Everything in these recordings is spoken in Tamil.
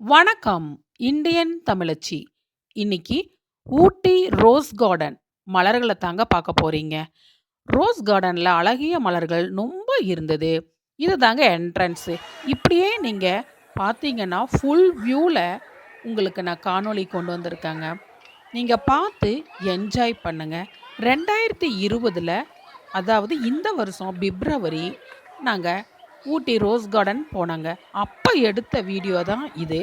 வணக்கம். இந்தியன் தமிழச்சி. இன்னைக்கு ஊட்டி ரோஸ் கார்டன் மலர்கள தாங்க பார்க்க போறீங்க. ரோஸ் கார்டன்ல அழகிய மலர்கள் ரொம்ப இருந்தது. இது தாங்க என்ட்ரன்ஸு. இப்படியே நீங்க பார்த்தீங்கன்னா, ஃபுல் வியூல உங்களுக்கு நான் காணொளி கொண்டு வந்திருக்கேங்க. நீங்க பார்த்து என்ஜாய் பண்ணுங்க. 2020ல அதாவது இந்த வருஷம் பிப்ரவரி நாங்க ஊட்டி ரோஸ் கார்டன் போனோங்க. அப்ப எடுத்த வீடியோ தான் இது.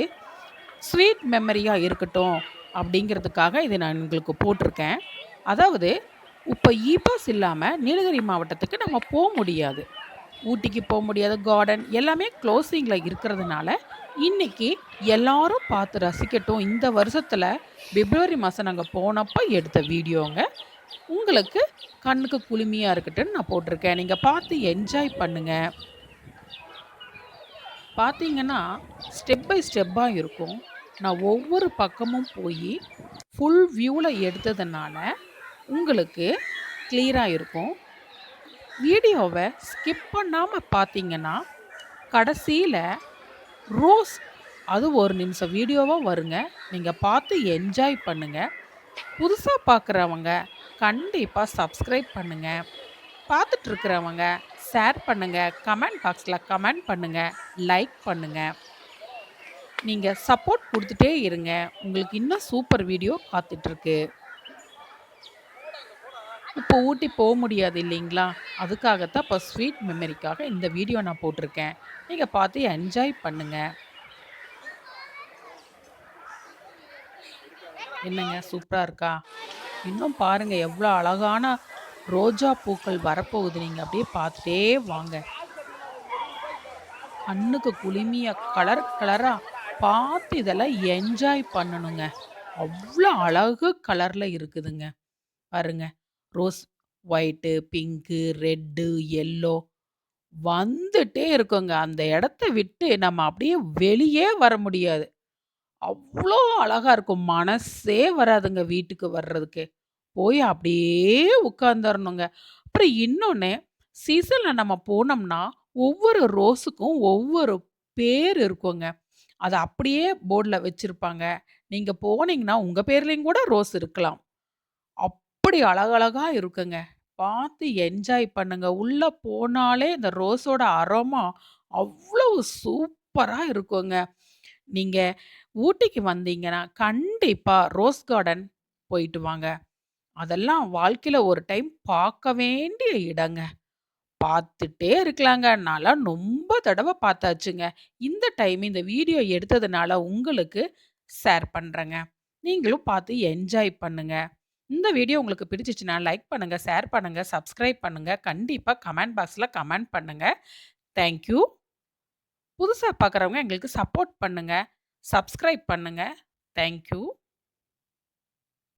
ஸ்வீட் மெமரியா இருக்கட்டும் அப்படிங்கிறதுக்காக இதை நான் உங்களுக்கு போட்டிருக்கேன். அதாவது இப்போ இ-பாஸ் இல்லாம நீலகிரி மாவட்டத்துக்கு நம்ம முடியாது. ஊட்டிக்கு முடியாது. கார்டன் எல்லாமே க்ளோசிங்ல இருக்கிறதுனால, இன்னைக்கு எல்லாரும் பார்த்து ரசிக்கட்டும். இந்த வருஷத்துல பிப்ரவரி மாசம் நாங்க போனப்ப எடுத்த வீடியோங்க. உங்களுக்கு கண்ணுக்கு குளுமையா இருக்கட்டும்னு நான் போட்டிருக்கேன். நீங்க பார்த்து என்ஜாய் பண்ணுங்க. பார்த்தீங்கன்னா, ஸ்டெப் பை ஸ்டெப்பா இருக்கும். நான் ஒவ்வொரு பக்கமும் போயி, ஃபுல் வியூல எடுத்ததுனால, உங்களுக்கு கிளியரா இருக்கும். வீடியோவ ஸ்கிப் பண்ணாம பார்த்தீங்கன்னா, கடைசியில ரோஸ் அது 1 நிமிஷம் வீடியோவா வருங்க. நீங்க பார்த்து என்ஜாய் பண்ணுங்க. புதுசா பார்க்குறவங்க கண்டிப்பா சப்ஸ்கிரைப் பண்ணுங்க. பார்த்துட்டு இருக்கிறவங்க ஷேர் பண்ணுங்க. கமெண்ட் பாக்ஸ்ல கமெண்ட் பண்ணுங்க. லைக் பண்ணுங்க. நீங்க சப்போர்ட் குடுத்துட்டே இருங்க. உங்களுக்கு இன்னும் சூப்பர் வீடியோ காத்துட்ருக்கு. இப்போ ஊட்டி முடியாது இல்லைங்களா? அதுக்காகத்தான் இப்போ ஸ்வீட் மெமரிக்காக இந்த வீடியோ நான் போட்டிருக்கேன். நீங்க பார்த்து என்ஜாய் பண்ணுங்க. என்னங்க சூப்பரா இருக்கா? இன்னும் பாருங்க எவ்வளோ அழகான ரோஜா பூக்கள் வரப்போகுது. நீங்க அப்படியே பார்த்துட்டே வாங்க. கண்ணுக்கு குளுமையா கலர் கலரா பார்த்து இதெல்லாம் என்ஜாய் பண்ணணுங்க. அவ்வளோ அழகு கலர்ல இருக்குதுங்க. பாருங்க. Rose white, pink, red, yellow வந்துட்டே இருக்குங்க. அந்த இடத்த விட்டு நம்ம அப்படியே வெளியே வர முடியாது. அவ்ளோ அழகா இருக்கும். மனசே வராதுங்க வீட்டுக்கு வர்றதுக்கு. போய் அப்படியே உட்கார்ந்தரணுங்க. அப்புறம் இன்னொன்னு, சீசன்ல நம்ம போனோம்னா, ஒவ்வொரு ரோஸுக்கும் ஒவ்வொரு பேர் இருக்குங்க. அத அப்படியே போர்ட்ல வச்சிருப்பாங்க. நீங்க போனீங்கன்னா, உங்க பேர்லயும் கூட ரோஸ் இருக்கலாம். அப்படி அழகழகா இருக்குங்க. பார்த்து என்ஜாய் பண்ணுங்க. உள்ள போனாலே இந்த ரோஸோட அரோமா அவ்வளவு சூப்பரா இருக்குங்க. நீங்க ஊட்டிக்கு வந்தீங்கன்னா, கண்டிப்பா ரோஸ் கார்டன் போயிட்டு வாங்க. அதெல்லாம் வாழ்க்கையில ஒரு டைம் பார்க்க வேண்டிய இடங்க. பார்த்துட்டே இருக்கலாங்க. நான்லாம் ரொம்ப தடவ பார்த்தாச்சுங்க. இந்த டைம் இந்த வீடியோ எடுத்ததுனால உங்களுக்கு ஷேர் பண்றேங்க. நீங்களும் பார்த்து என்ஜாய் பண்ணுங்க. இந்த வீடியோ உங்களுக்கு பிடிச்சிச்சுன்னா லைக் பண்ணுங்க, ஷேர் பண்ணுங்க, சப்ஸ்கிரைப் பண்ணுங்க. கண்டிப்பா கமெண்ட் பாக்ஸ்ல கமெண்ட் பண்ணுங்க. Thank you. புதுசா பார்க்குறவங்க எங்களுக்கு சப்போர்ட் பண்ணுங்க. சப்ஸ்கிரைப் பண்ணுங்க. Thank you.